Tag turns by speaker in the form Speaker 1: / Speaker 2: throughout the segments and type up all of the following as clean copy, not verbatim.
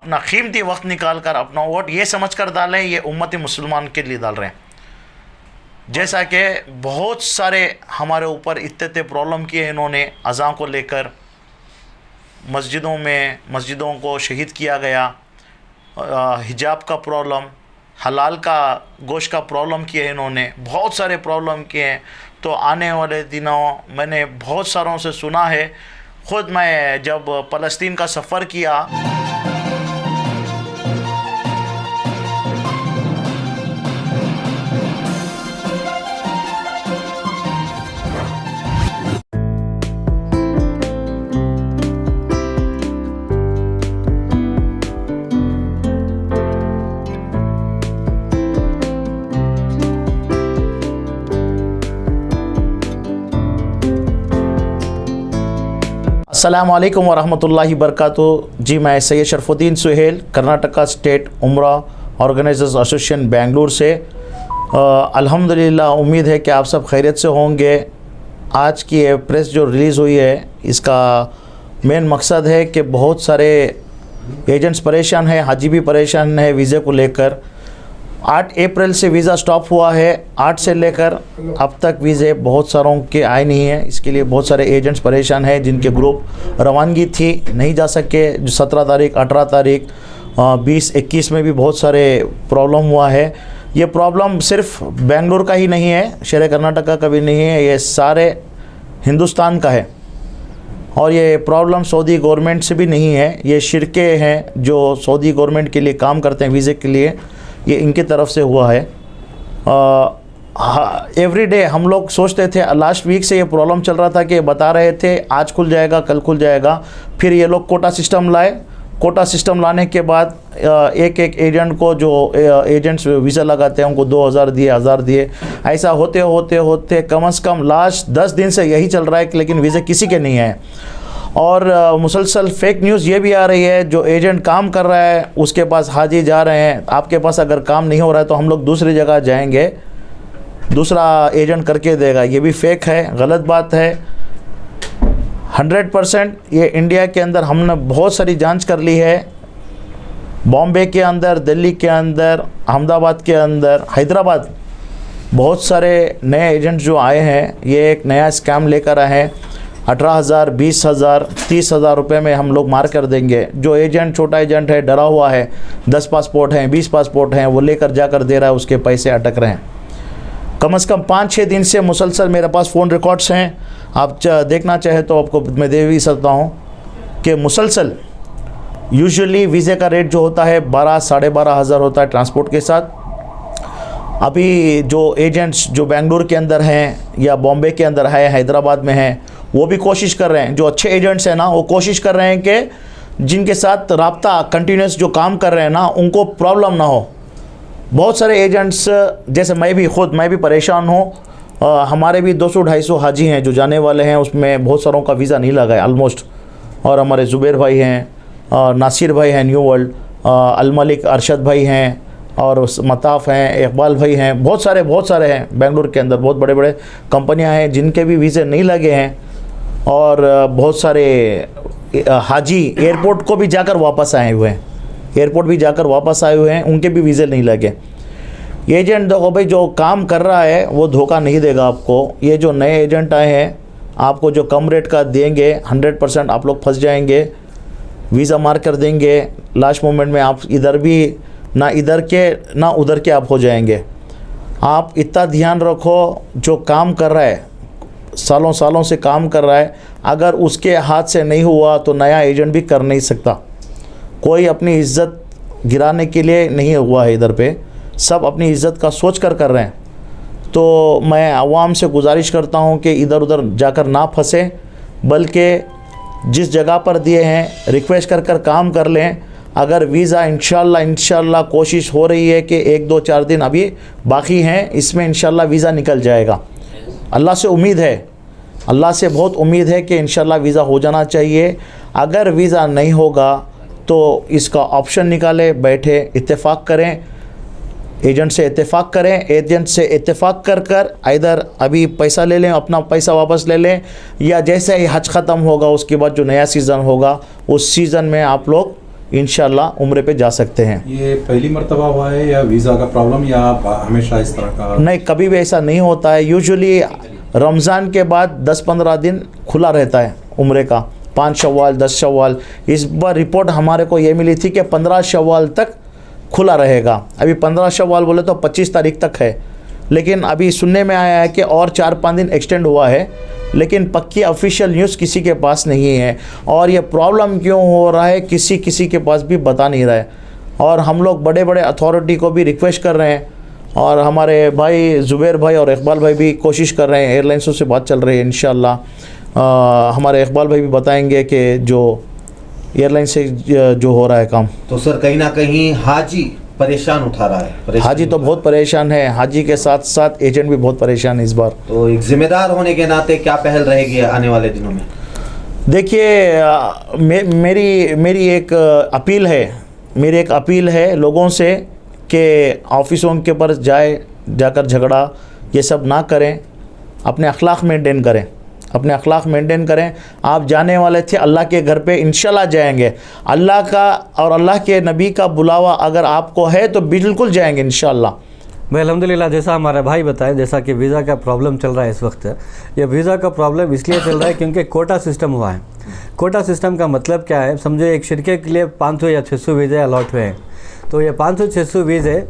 Speaker 1: अपना कीमती वक्त निकाल कर अपना वोट ये समझ कर डालें ये उम्मत मुसलमान के लिए डाल रहे हैं। जैसा कि बहुत सारे हमारे ऊपर इतने प्रॉब्लम किए इन्होंने, अज़ां को लेकर मस्जिदों को शहीद किया गया, हिजाब का प्रॉब्लम, हलाल का गोश्त का प्रॉब्लम किए इन्होंने, बहुत सारे प्रॉब्लम किए हैं। तो आने वाले दिनों मैंने बहुत सारों से सुना है, ख़ुद मैं जब फ़लस्तीन का सफ़र किया अस्सलामु अलैकुम वरहमतुल्लाहि वबरकातुहू। जी मैं सैयद शरफुद्दीन सुहेल, कर्नाटका स्टेट उम्रा ऑर्गेनाइजर्स एसोसिएशन बेंगलुरु से। अल्हम्दुलिल्लाह उम्मीद है कि आप सब खैरियत से होंगे। आज की ये प्रेस जो रिलीज़ हुई है इसका मेन मकसद है कि बहुत सारे एजेंट्स परेशान हैं, हाजी भी परेशान है वीज़े को लेकर। 8 अप्रैल से वीज़ा स्टॉप हुआ है, 8 से लेकर अब तक वीज़े बहुत सारों के आए नहीं हैं। इसके लिए बहुत सारे एजेंट्स परेशान हैं जिनके ग्रुप रवानगी थी नहीं जा सके, जो 17 तारीख 18 तारीख 20 21 में भी बहुत सारे प्रॉब्लम हुआ है। ये प्रॉब्लम सिर्फ बेंगलुरु का ही नहीं है, शहर कर्नाटका का भी नहीं है, ये सारे हिंदुस्तान का है। और ये प्रॉब्लम सऊदी गवर्नमेंट से भी नहीं है, ये शिरके हैं जो सऊदी गवर्नमेंट के लिए काम करते हैं वीज़े के लिए, ये इनकी तरफ से हुआ है। एवरी डे हम लोग सोचते थे, लास्ट वीक से ये प्रॉब्लम चल रहा था कि बता रहे थे आज खुल जाएगा कल खुल जाएगा। फिर ये लोग कोटा सिस्टम लाए, कोटा सिस्टम लाने के बाद एक एजेंट को, जो एजेंट्स वीज़ा लगाते हैं उनको 2000 दिए, 1000 दिए। ऐसा होते होते होते कम से कम लास्ट 10 दिन से यही चल रहा है, लेकिन वीज़ा किसी के नहीं है। और मुसलसल फेक न्यूज़ ये भी आ रही है, जो एजेंट काम कर रहा है उसके पास हाजी जा रहे हैं, आपके पास अगर काम नहीं हो रहा है तो हम लोग दूसरी जगह जाएंगे, दूसरा एजेंट करके देगा। ये भी फेक है, गलत बात है। 100% ये इंडिया के अंदर हमने बहुत सारी जांच कर ली है, बॉम्बे के अंदर, दिल्ली के अंदर, अहमदाबाद के अंदर, हैदराबाद, बहुत सारे नए एजेंट जो आए हैं ये एक नया स्कैम लेकर आए हैं। 18,000, 20,000, 30,000 रुपये में हम लोग मार कर देंगे। जो एजेंट छोटा एजेंट है, डरा हुआ है, 10 पासपोर्ट हैं, 20 पासपोर्ट हैं, वो लेकर जाकर दे रहा है, उसके पैसे अटक रहे हैं। कम से कम 5-6 दिन से मुसलसल मेरे पास फ़ोन रिकॉर्ड्स हैं, आप देखना चाहे तो आपको मैं दे भी सकता हूँ कि मुसलसल यूजुअली वीज़े का रेट जो होता है 12 साढ़े 12,000 होता है ट्रांसपोर्ट के साथ। अभी जो एजेंट्स जो बेंगलुरु के अंदर हैं या बॉम्बे के अंदर है, हैदराबाद में हैं, वो भी कोशिश कर रहे हैं, जो अच्छे एजेंट्स हैं ना वो कोशिश कर रहे हैं कि जिनके साथ राब्ता कंटिन्यूस जो काम कर रहे हैं ना उनको प्रॉब्लम ना हो। बहुत सारे एजेंट्स, जैसे मैं भी परेशान हूँ। हमारे भी 200-250 हाजी हैं जो जाने वाले हैं, उसमें बहुत सारों का वीज़ा नहीं लगा है ऑलमोस्ट। और हमारे ज़ुबैर भाई हैं, नासिर भाई हैं न्यू वर्ल्ड, अलमलिक अरशद भाई हैं, और मताफ़ हैं, इकबाल भाई हैं, बहुत सारे हैं बेंगलुरु के अंदर। बहुत बड़े बड़े कंपनियां हैं जिनके भी वीज़े नहीं लगे हैं। और बहुत सारे हाजी एयरपोर्ट को भी जाकर वापस आए हुए हैं, उनके भी वीज़े नहीं लगे। एजेंट देखो भाई, जो काम कर रहा है वो धोखा नहीं देगा आपको। ये जो नए एजेंट आए हैं आपको जो कम रेट का देंगे 100% आप लोग फंस जाएंगे, वीज़ा मार कर देंगे। लास्ट मोमेंट में आप इधर भी ना इधर के ना उधर के आप हो जाएंगे। आप इतना ध्यान रखो, जो काम कर रहा है, सालों से काम कर रहा है, अगर उसके हाथ से नहीं हुआ तो नया एजेंट भी कर नहीं सकता। कोई अपनी इज़्ज़त गिराने के लिए नहीं हुआ है इधर पे, सब अपनी इज़्ज़त का सोच कर रहे हैं। तो मैं आवाम से गुजारिश करता हूं कि इधर उधर जाकर ना फंसे, बल्कि जिस जगह पर दिए हैं रिक्वेस्ट कर काम कर लें। अगर वीज़ा इंशाल्लाह कोशिश हो रही है कि 1-2-4 दिन अभी बाकी हैं, इसमें इंशाल्लाह वीज़ा निकल जाएगा। अल्लाह से उम्मीद है, अल्लाह से बहुत उम्मीद है कि इंशाल्लाह वीज़ा हो जाना चाहिए। अगर वीज़ा नहीं होगा तो इसका ऑप्शन निकाले, बैठे इत्तेफाक करें, एजेंट से इत्तेफाक करें, एजेंट से इत्तेफाक कर इधर अभी पैसा ले लें, अपना पैसा वापस ले लें, या जैसे ही हज ख़त्म होगा उसके बाद जो नया सीज़न होगा उस सीज़न में आप लोग इंशाल्लाह उम्रे पे जा सकते हैं।
Speaker 2: ये पहली मर्तबा हुआ है या वीज़ा का प्रॉब्लम या हमेशा इस तरह का?
Speaker 1: नहीं, कभी भी ऐसा नहीं होता है। यूजुअली रमज़ान के बाद 10-15 दिन खुला रहता है उम्रे का, 5 शव्वाल 10 शव्वाल। इस बार रिपोर्ट हमारे को ये मिली थी कि 15 शव्वाल तक खुला रहेगा। अभी 15 शव्वाल बोले तो 25 तारीख तक है, लेकिन अभी सुनने में आया है कि और 4-5 दिन एक्सटेंड हुआ है, लेकिन पक्की ऑफिशियल न्यूज़ किसी के पास नहीं है। और ये प्रॉब्लम क्यों हो रहा है किसी के पास भी बता नहीं रहा है। और हम लोग बड़े बड़े अथॉरिटी को भी रिक्वेस्ट कर रहे हैं, और हमारे भाई ज़ुबैर भाई और इकबाल भाई भी कोशिश कर रहे हैं, एयरलाइंसों से बात चल रही है। इंशाल्लाह हमारे इकबाल भाई भी बताएंगे कि जो एयरलाइन से जो हो रहा है काम।
Speaker 3: तो सर कहीं ना कहीं हाजी परेशान उठा रहा है।
Speaker 1: हाजी तो बहुत परेशान है, हाजी के साथ साथ एजेंट भी बहुत परेशान है इस बार।
Speaker 3: तो एक जिम्मेदार होने के नाते क्या पहल रहेगी आने वाले दिनों में?
Speaker 1: देखिए, मेरी एक अपील है लोगों से कि ऑफिसों के ऊपर जाकर झगड़ा ये सब ना करें, अपने अखलाक मेंटेन करें। आप जाने वाले थे अल्लाह के घर पे, इंशाल्लाह जाएंगे। अल्लाह का और अल्लाह के नबी का बुलावा अगर आपको है तो बिल्कुल जाएंगे इंशाल्लाह।
Speaker 4: भाई अल्हम्दुलिल्लाह, जैसा हमारा भाई बताया, जैसा कि वीज़ा का प्रॉब्लम चल रहा है इस वक्त, ये वीज़ा का प्रॉब्लम इसलिए चल रहा है क्योंकि कोटा सिस्टम हुआ है। कोटा सिस्टम का मतलब क्या है, समझो एक शिरके के लिए 500 या 600 वीज़े अलॉट हुए हैं। तो ये 500-600 वीज़े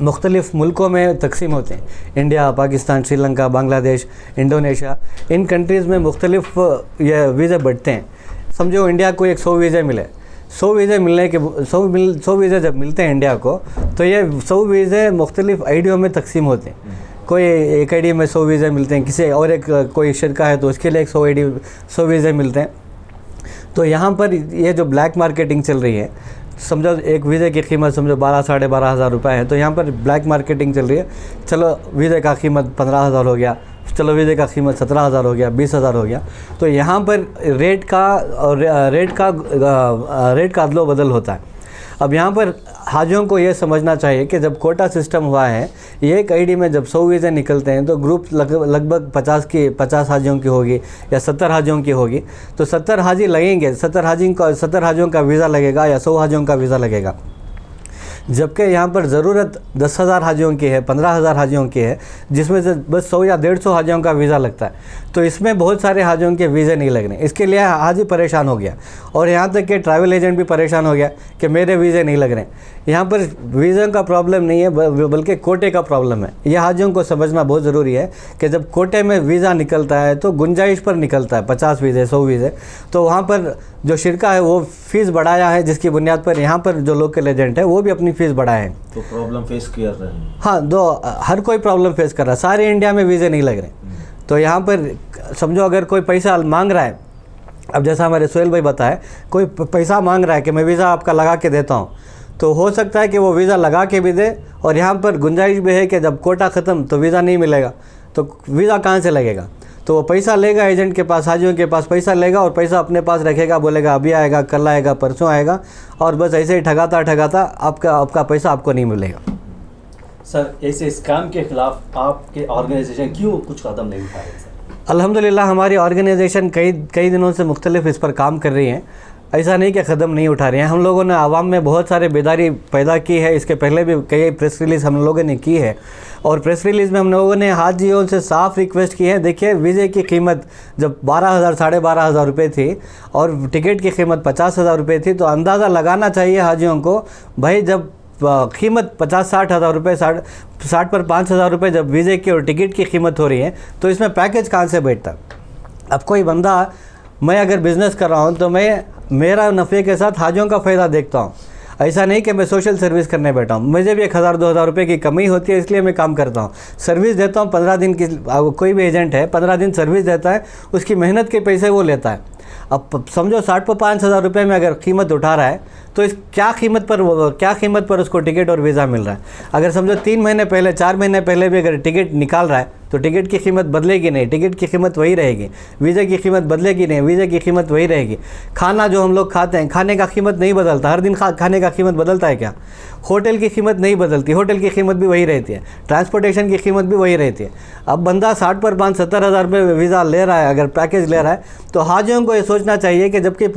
Speaker 4: मुख्तलिफ़ मुल्कों में तकसीम होते हैं। इंडिया, पाकिस्तान, श्रीलंका, बांग्लादेश, इंडोनेशिया, इन कंट्रीज़ में मुख्तलिफ़ ये वीज़े बढ़ते हैं। समझो इंडिया को एक 100 वीज़े मिले, 100 वीज़े मिलने के 100 वीज़े जब मिलते हैं इंडिया को, तो ये 100 वीज़े मुख्तलिफ़ आईडियों में तकसीम होते हैं। कोई एक आईडी में 100 वीज़े मिलते हैं, किसी और एक कोई शिरका है तो उसके लिए 100 वीज़े मिलते हैं। तो यहाँ पर ये जो ब्लैक मार्केटिंग चल रही है, समझो एक वीज़े की कीमत समझो 12-12,500 हज़ार रुपये है, तो यहाँ पर ब्लैक मार्केटिंग चल रही है। चलो वीज़े का कीमत 15,000 हो गया, चलो वीज़े का कीमत 17,000 हो गया, 20,000 हो गया। तो यहाँ पर रेट का अदलो बदल होता है। अब यहाँ पर हाजियों को ये समझना चाहिए कि जब कोटा सिस्टम हुआ है, ये एक आईडी में जब 100 वीज़े निकलते हैं तो ग्रुप लगभग 50 हाजियों की होगी या 70 हाजियों की होगी। तो 70 हाजी लगेंगे, 70 हाजियों का वीज़ा लगेगा या 100 हाजियों का वीज़ा लगेगा। जबकि यहाँ पर ज़रूरत 10,000 हाजियों की है, 15,000 हाजियों की है, जिसमें से बस 100 या 150 हाजियों का वीज़ा लगता है। तो इसमें बहुत सारे हाजियों के वीज़े नहीं लग रहे। इसके लिए हाजी परेशान हो गया, और यहाँ तक कि ट्रैवल एजेंट भी परेशान हो गया कि मेरे वीज़े नहीं लग रहे। यहाँ पर वीज़ा का प्रॉब्लम नहीं है, बल्कि कोटे का प्रॉब्लम है। यह हाजियों को समझना बहुत ज़रूरी है कि जब कोटे में वीज़ा निकलता है तो गुंजाइश पर निकलता है, 50 वीज़े 100 वीज़े। तो वहाँ पर जो शिरका है वो फ़ीस बढ़ाया है, जिसकी बुनियाद पर यहाँ पर जो लोकल एजेंट है वो भी अपनी फ़ीस बढ़ाए हैं।
Speaker 3: तो प्रॉब्लम फेस कर रहे हैं।
Speaker 4: हाँ, हर कोई प्रॉब्लम फेस कर रहा है। सारे इंडिया में वीज़े नहीं लग रहे। तो यहाँ पर समझो अगर कोई पैसा मांग रहा है, अब जैसा हमारे सोहेल भाई बताए, कोई पैसा मांग रहा है कि मैं वीज़ा आपका लगा के देता हूँ, तो हो सकता है कि वो वीज़ा लगा के भी दे, और यहाँ पर गुंजाइश भी है कि जब कोटा ख़त्म तो वीज़ा नहीं मिलेगा, तो वीज़ा कहाँ से लगेगा। तो वो पैसा लेगा एजेंट के पास, हाजियों के पास पैसा लेगा, और पैसा अपने पास रखेगा, बोलेगा अभी आएगा, कल आएगा, परसों आएगा, और बस ऐसे ही ठगाता आपका पैसा आपको नहीं मिलेगा।
Speaker 5: सर, ऐसे स्कैम के खिलाफ आपके ऑर्गेनाइजेशन क्यों कुछ कदम नहीं उठा रही सर?
Speaker 4: अल्हम्दुलिल्लाह हमारी ऑर्गेनाइजेशन कई दिनों से मुख्तलिफ इस पर काम कर रही है। ऐसा नहीं कि कदम नहीं उठा रहे हैं। हम लोगों ने आवाम में बहुत सारे बेदारी पैदा की है। इसके पहले भी कई प्रेस रिलीज़ हम लोगों ने की है, और प्रेस रिलीज़ में हम लोगों ने हाजियों से साफ़ रिक्वेस्ट की है। देखिए, वीज़े की कीमत जब 12,000 साढ़े 12,000 रुपये थी और टिकट की कीमत 50,000 रुपये थी, तो अंदाज़ा लगाना चाहिए हाजियों को, भाई जब कीमत 50-60 हज़ार रुपये, 60 पर 5,000 रुपये जब वीज़े की और टिकट की कीमत हो रही है, तो इसमें पैकेज कहाँ से बैठता। अब कोई बंदा, मैं अगर बिज़नेस कर रहा हूँ तो मैं मेरा नफ़े के साथ हाजियों का फ़ायदा देखता हूँ। ऐसा नहीं कि मैं सोशल सर्विस करने बैठा हूँ। मुझे भी 1,000-2,000 रुपये की कमी होती है, इसलिए मैं काम करता हूँ, सर्विस देता हूँ 15 दिन की। कोई भी एजेंट है 15 दिन सर्विस देता है, उसकी मेहनत के पैसे वो लेता है। अब समझो 60 पर 5,000 रुपये में अगर कीमत उठा रहा है, तो इस क्या कीमत पर उसको टिकट और वीज़ा मिल रहा है। अगर समझो 3 महीने पहले 4 महीने पहले भी अगर टिकट निकाल रहा है, तो टिकट की कीमत बदलेगी नहीं, टिकट की कीमत वही रहेगी। वीज़े की कीमत बदलेगी नहीं, वीज़े की कीमत वही रहेगी। खाना जो हम लोग खाते हैं, खाने का कीमत नहीं बदलता, हर दिन खाने का कीमत बदलता है क्या? होटल की कीमत नहीं बदलती, होटल की कीमत भी वही रहती है, ट्रांसपोर्टेशन की कीमत भी वही रहती है। अब बंदा 60 पर 5-70 हज़ार रुपये वीज़ा ले रहा है, अगर पैकेज ले रहा है, तो हाजियों को ये सोचना चाहिए कि जबकि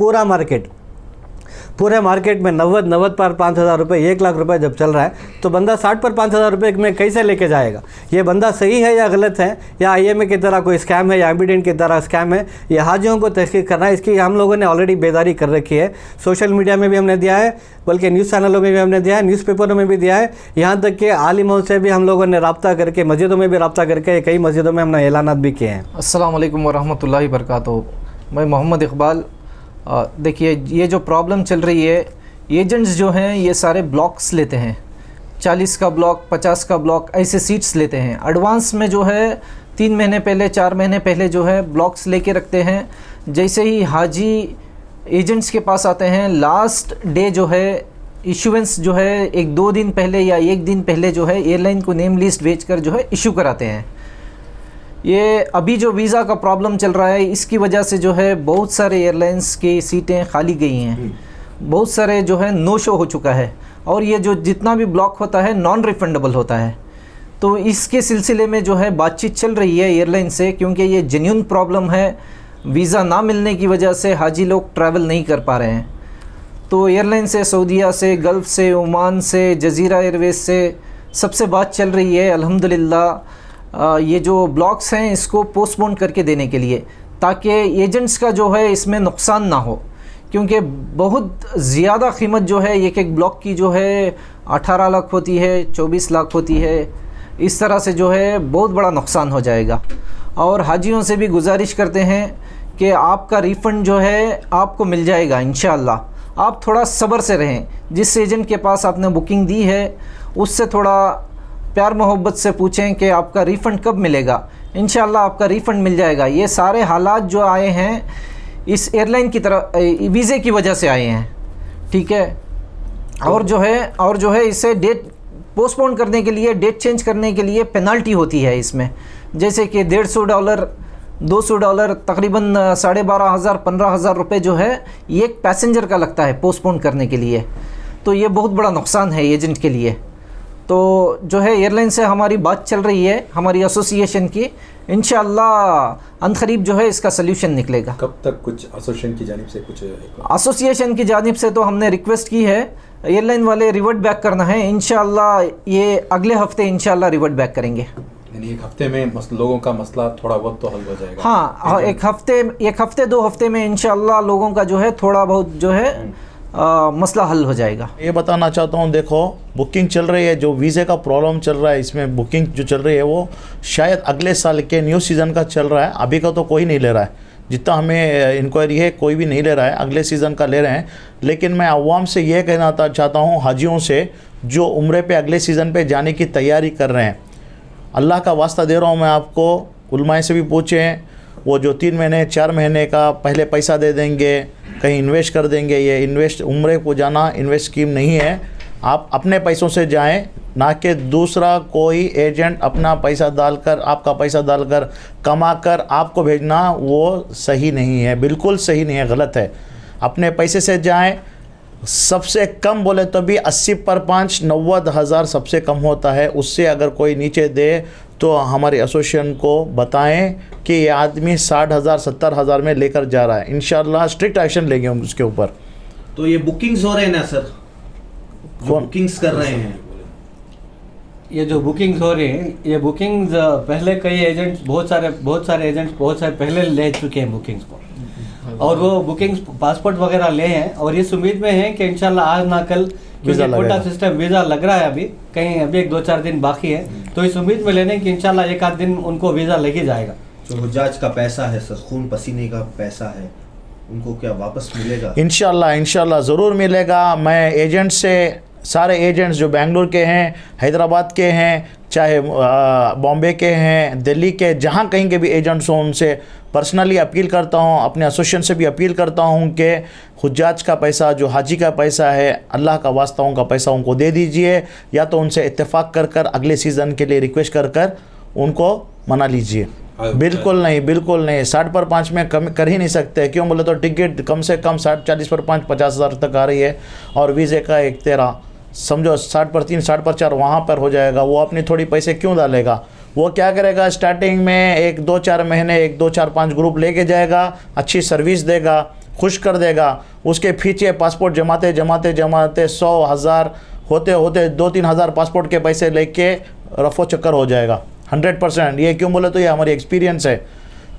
Speaker 4: पूरे मार्केट में 90 पर 5,000 रुपये, 1 लाख रुपए जब चल रहा है तो बंदा 60 पर 5,000 रुपये में कैसे लेके जाएगा? ये बंदा सही है या गलत है, या IMA की तरह कोई स्कैम है, या एम्बिडेंट की तरह स्कैम है, ये हाजियों को तहकीक करना है। इसकी हम लोगों ने ऑलरेडी बेदारी कर रखी है। सोशल मीडिया में भी हमने दिया है, बल्कि न्यूज़ चैनलों में भी हमने दिया है, न्यूज़पेपरों में भी दिया है, यहाँ तक कि आलिमों से भी हम लोगों ने रब्ता करके, मस्जिदों में भी रब्ता करके कई मस्जिदों में हमने ऐलानात भी किए हैं।
Speaker 6: अस्सलाम वालेकुम वरहमतुल्लाहि वबरकातुहू। मैं मोहम्मद इकबाल। देखिए, ये जो प्रॉब्लम चल रही है, एजेंट्स जो हैं ये सारे ब्लॉक्स लेते हैं, 40 का ब्लॉक, 50 का ब्लॉक, ऐसे सीट्स लेते हैं। एडवांस में जो है 3 महीने पहले, 4 महीने पहले जो है ब्लॉक्स लेके रखते हैं। जैसे ही हाजी एजेंट्स के पास आते हैं, लास्ट डे जो है इशुएंस जो है 1-2 दिन पहले या 1 दिन पहले जो है एयरलाइन को नेम लिस्ट भेजकर जो है इशू कराते हैं। ये अभी जो वीज़ा का प्रॉब्लम चल रहा है, इसकी वजह से जो है बहुत सारे एयरलाइंस की सीटें खाली गई हैं, बहुत सारे जो है नो शो हो चुका है, और ये जो जितना भी ब्लॉक होता है नॉन रिफंडेबल होता है। तो इसके सिलसिले में जो है बातचीत चल रही है एयरलाइन से, क्योंकि ये जेन्युइन प्रॉब्लम है। वीज़ा ना मिलने की वजह से हाजी लोग ट्रैवल नहीं कर पा रहे हैं। तो एयरलाइन से, सऊदीया से, गल्फ़ से, ओमान से, जज़ीरा एयरवेज़ से सबसे बात चल रही है अल्हम्दुलिल्लाह। ये जो ब्लॉक्स हैं इसको पोस्टपोन करके देने के लिए, ताकि एजेंट्स का जो है इसमें नुकसान ना हो, क्योंकि बहुत ज़्यादा कीमत जो है एक ब्लॉक की जो है 18 लाख होती है, 24 लाख होती है। इस तरह से जो है बहुत बड़ा नुकसान हो जाएगा। और हाजियों से भी गुजारिश करते हैं कि आपका रिफ़ंड जो है आपको मिल जाएगा इंशाअल्लाह। आप थोड़ा सब्र से रहें। जिस एजेंट के पास आपने बुकिंग दी है उससे थोड़ा प्यार मोहब्बत से पूछें कि आपका रिफ़ंड कब मिलेगा। इंशाअल्लाह आपका रिफ़ंड मिल जाएगा। ये सारे हालात जो आए हैं इस एयरलाइन की तरफ वीज़े की वजह से आए हैं, ठीक है। और जो है इसे डेट पोस्टपोन करने के लिए, डेट चेंज करने के लिए पेनल्टी होती है इसमें, जैसे कि $150, $200, तकरीबन 12,500, 15,000 रुपये जो है ये एक पैसेंजर का लगता है पोस्टपोन करने के लिए। तो ये बहुत बड़ा नुकसान है एजेंट के लिए। तो जो है एयरलाइन से हमारी बात चल रही है, हमारी एसोसिएशन की। इंशाअल्लाह अनकरीब जो है इसका सल्यूशन निकलेगा।
Speaker 2: कब तक कुछ एसोसिएशन की जानिब से कुछ?
Speaker 6: एसोसिएशन की जानिब से तो हमने रिक्वेस्ट की है, एयरलाइन वाले रिवर्ट बैक करना है। इंशाअल्लाह ये अगले हफ्ते इंशाअल्लाह रिवर्ट बैक करेंगे।
Speaker 2: यानी 1 हफ्ते में लोगों का मसला थोड़ा बहुत तो हल हो जाएगा?
Speaker 6: हाँ, एक हफ्ते 2 हफ्ते में इंशाअल्लाह लोगों का जो है थोड़ा बहुत जो है मसला हल हो जाएगा।
Speaker 1: ये बताना चाहता हूँ, देखो बुकिंग चल रही है, जो वीज़े का प्रॉब्लम चल रहा है, इसमें बुकिंग जो चल रही है वो शायद अगले साल के न्यू सीज़न का चल रहा है। अभी का तो कोई नहीं ले रहा है, जितना हमें इंक्वायरी है कोई भी नहीं ले रहा है, अगले सीज़न का ले रहे हैं। लेकिन मैं अवाम से ये कहना चाहता हूँ, हाजियों से जो उम्रे पे अगले सीज़न पे जाने की तैयारी कर रहे हैं, अल्लाह का वास्ता दे रहा हूँ मैं आपको, उलमाए से भी पूछें, वो जो 3 महीने 4 महीने का पहले पैसा दे देंगे, कहीं इन्वेस्ट कर देंगे, ये इन्वेस्ट उम्रे को जाना इन्वेस्ट स्कीम नहीं है। आप अपने पैसों से जाएं, ना कि दूसरा कोई एजेंट अपना पैसा डालकर, आपका पैसा डालकर कमा कर आपको भेजना, वो सही नहीं है, बिल्कुल सही नहीं है, गलत है। अपने पैसे से जाएं। सबसे कम बोले तो भी 80 पर 5 90,000 सबसे कम होता है। उससे अगर कोई नीचे दे तो हमारी एसोसिएशन को बताएं कि ये आदमी 60,000 70,000 में लेकर जा रहा है। इंशाअल्लाह स्ट्रिक्ट एक्शन लेंगे हम उसके ऊपर।
Speaker 3: तो ये बुकिंग्स हो रहे हैं ना सर,
Speaker 1: कौन
Speaker 3: बुकिंग्स कर रहे हैं?
Speaker 4: ये जो बुकिंग्स हो रही हैं, ये बुकिंग्स पहले कई एजेंट्स, बहुत सारे एजेंट्स बहुत सारे पहले ले चुके हैं बुकिंग्स को, और वो बुकिंग्स पासपोर्ट वगैरह ले हैं, और इस उम्मीद में हैं कि इंशाल्लाह आज ना कल, क्योंकि कोटा सिस्टम वीज़ा लग रहा है अभी कहीं, अभी 1-2-4 दिन बाकी है, तो इस उम्मीद में लेने कि इंशाल्लाह 1 आध दिन उनको वीज़ा लग ही जाएगा।
Speaker 3: जो हुज्जाज का पैसा है सर, खून पसीने का पैसा है, उनको क्या वापस मिलेगा?
Speaker 1: इंशाल्लाह ज़रूर मिलेगा। मैं एजेंट से, सारे एजेंट्स जो बेंगलुरु के हैं, हैदराबाद के हैं, चाहे बॉम्बे के हैं, दिल्ली के, जहाँ कहीं के भी एजेंट्स हों, उनसे पर्सनली अपील करता हूँ, अपने एसोसिएशन से भी अपील करता हूँ कि हुज्जाज का पैसा, जो हाजी का पैसा है, अल्लाह का वास्ता उनका पैसा उनको दे दीजिए, या तो उनसे इत्तेफाक कर अगले सीज़न के लिए रिक्वेस्ट कर उनको मना लीजिए। बिल्कुल नहीं 60 पर 5 में कम कर ही नहीं सकते। क्यों बोले तो टिकट कम से कम 40 पर 5 50,000 तक आ रही है, और वीज़े का 1.13 समझो 60 पर 3 60 पर 4 वहाँ पर हो जाएगा। वो अपनी थोड़ी पैसे क्यों डालेगा? वो क्या करेगा, स्टार्टिंग में 1-2-4 महीने 1-2-4-5 ग्रुप लेके जाएगा, अच्छी सर्विस देगा, खुश कर देगा, उसके पीछे पासपोर्ट जमाते जमाते जमाते 100,000 होते होते 2-3 हज़ार पासपोर्ट के पैसे लेके रफो चक्कर हो जाएगा 100%। ये क्यों बोले तो ये हमारी एक्सपीरियंस है।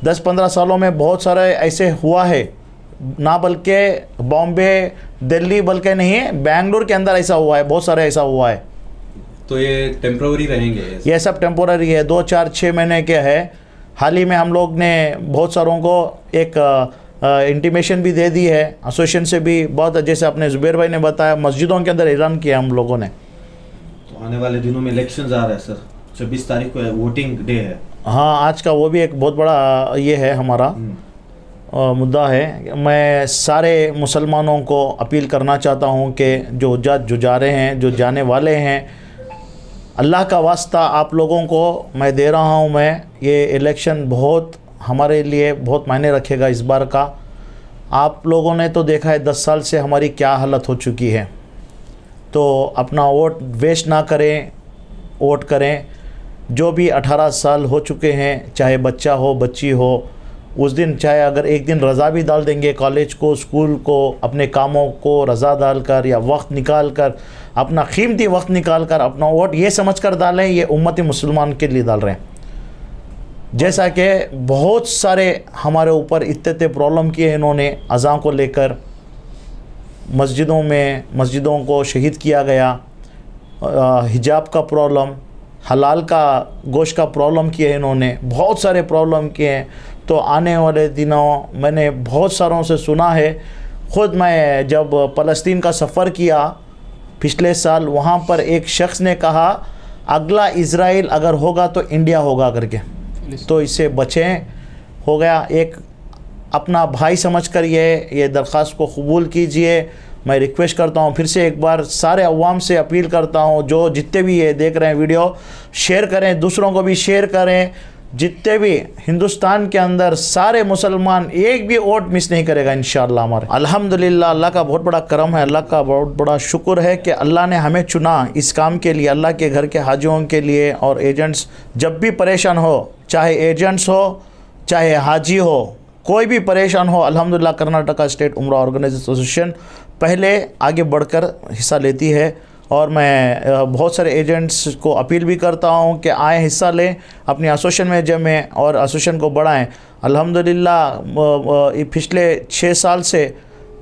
Speaker 1: 10-15 सालों में बहुत सारे ऐसे हुआ है, ना बल्कि बॉम्बे दिल्ली बल्कि नहीं, बेंगलुरु के अंदर ऐसा हुआ है, बहुत सारे ऐसा हुआ है।
Speaker 2: तो ये टेम्प्रोरी रहेंगे?
Speaker 1: ये सब टेम्पोररी है, 2-4-6 महीने के है। हाल ही में हम लोग ने बहुत सारों को एक इंटीमेशन भी दे दी है, एसोसिएशन से भी बहुत, जैसे अपने जुबैर भाई ने बताया, मस्जिदों के अंदर ऐलान किया हम लोगों ने।
Speaker 3: तो आने वाले दिनों में इलेक्शंस आ रहा है सर, 26 तारीख को वोटिंग डे है।
Speaker 1: हाँ, आज का वो भी एक बहुत बड़ा ये है हमारा मुद्दा है। मैं सारे मुसलमानों को अपील करना चाहता हूँ कि जो जा रहे हैं, जो जाने वाले हैं, अल्लाह का वास्ता आप लोगों को मैं दे रहा हूँ, मैं ये इलेक्शन बहुत हमारे लिए बहुत मायने रखेगा इस बार का। आप लोगों ने तो देखा है 10 साल से हमारी क्या हालत हो चुकी है, तो अपना वोट वेस्ट ना करें, वोट करें। जो भी 18 साल हो चुके हैं, चाहे बच्चा हो बच्ची हो, उस दिन चाहे अगर एक दिन रज़ा भी डाल देंगे कॉलेज को, स्कूल को, अपने कामों को रज़ा डाल कर या वक्त निकाल कर, अपना कीमती वक्त निकाल कर अपना वोट ये समझ कर डालें ये उम्मती मुसलमान के लिए डाल रहे हैं। जैसा कि बहुत सारे हमारे ऊपर इतने प्रॉब्लम किए इन्होंने, अज़ां को लेकर मस्जिदों में, मस्जिदों को शहीद किया गया, हिजाब का प्रॉब्लम, हलाल का गोश्त का प्रॉब्लम किए इन्होंने, बहुत सारे प्रॉब्लम किए हैं। तो आने वाले दिनों मैंने बहुत सारों से सुना है, ख़ुद मैं जब फ़लस्तीन का सफ़र किया पिछले साल, वहाँ पर एक शख्स ने कहा अगला इज़राइल अगर होगा तो इंडिया होगा करके, तो इससे बचें। हो गया, एक अपना भाई समझकर ये दरख्वास्त को कबूल कीजिए। मैं रिक्वेस्ट करता हूँ फिर से एक बार सारे अवाम से अपील करता हूँ, जो जितने भी ये देख रहे हैं वीडियो, शेयर करें, दूसरों को भी शेयर करें। जितने भी हिंदुस्तान के अंदर सारे मुसलमान एक भी वोट मिस नहीं करेगा इंशाअल्लाह हमारे। अल्हम्दुलिल्लाह, अल्लाह का बहुत बड़ा करम है, अल्लाह का बहुत बड़ा शुक्र है कि अल्लाह ने हमें चुना इस काम के लिए, अल्लाह के घर के हाजियों के लिए। और एजेंट्स जब भी परेशान हो, चाहे एजेंट्स हो चाहे हाजी हो, कोई भी परेशान हो, अल्हम्दुलिल्लाह कर्नाटका स्टेट उम्रा ऑर्गेनाइजेशन एसोसिएशन पहले आगे बढ़कर हिस्सा लेती है। और मैं बहुत सारे एजेंट्स को अपील भी करता हूँ कि आए, हिस्सा लें, अपनी एसोसिएशन में जमें और एसोसिएशन को बढ़ाएं। अल्हम्दुलिल्लाह पिछले 6 साल से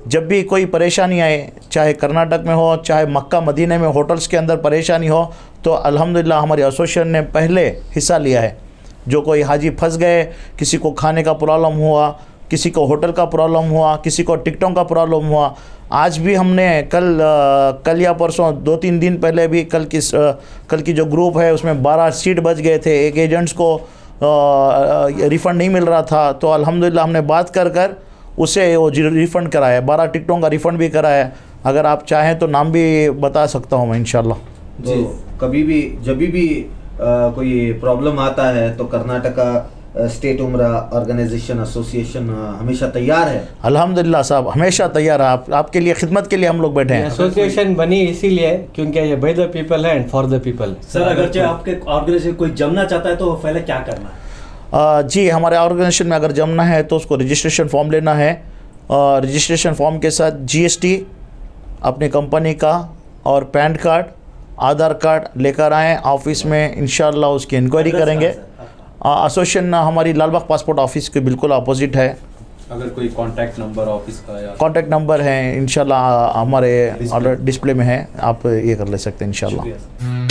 Speaker 1: जब भी कोई परेशानी आए, चाहे कर्नाटक में हो चाहे मक्का मदीने में होटल्स के अंदर परेशानी हो, तो अल्हम्दुलिल्लाह हमारी एसोसिएशन ने पहले हिस्सा लिया है। जो कोई हाजी फंस गए, किसी को खाने का प्रॉब्लम हुआ, किसी को होटल का प्रॉब्लम हुआ, किसी को टिकटों का प्रॉब्लम हुआ, आज भी हमने कल या परसों 2-3 दिन पहले भी कल की जो ग्रुप है उसमें 12 सीट बच गए थे, एक एजेंट्स को रिफ़ंड नहीं मिल रहा था, तो अल्हम्दुलिल्लाह हमने बात कर उसे वो रिफ़ंड कराया, 12 टिकटों का रिफ़ंड भी कराया। अगर आप चाहें तो नाम भी बता सकता हूँ मैं इंशाल्लाह।
Speaker 3: तो कभी भी जब भी कोई प्रॉब्लम आता है तो कर्नाटका स्टेट उम्रा ऑर्गेनाइजेशन एसोसिएशन हमेशा तैयार है।
Speaker 1: अल्हम्दुलिल्लाह साहब, हमेशा तैयार है। आपके लिए खिदमत के लिए हम लोग बैठे हैं।
Speaker 4: एसोसिएशन बनी इसीलिए क्योंकि ये बाय द पीपल है and for the people.
Speaker 5: Sir, अगर चाहे आपके ऑर्गेनाइजेशन कोई जमना चाहता है तो पहले क्या करना है?
Speaker 1: जी, हमारे ऑर्गेनाइजेशन में अगर जमना है तो उसको रजिस्ट्रेशन फॉर्म लेना है, और रजिस्ट्रेशन फॉर्म के साथ GST अपनी कंपनी का और पैन कार्ड, आधार कार्ड लेकर आएँ ऑफिस में, इंशाल्लाह उसकी इंक्वायरी करेंगे। एसोसिएशन हमारी लालबाग पासपोर्ट ऑफिस के बिल्कुल अपोजिट है।
Speaker 2: अगर कोई कांटेक्ट नंबर ऑफिस का या
Speaker 1: कांटेक्ट नंबर है इंशाल्लाह हमारे डिस्प्ले में है, आप ये कर ले सकते हैं इंशाल्लाह।
Speaker 5: शुक्रिया सर।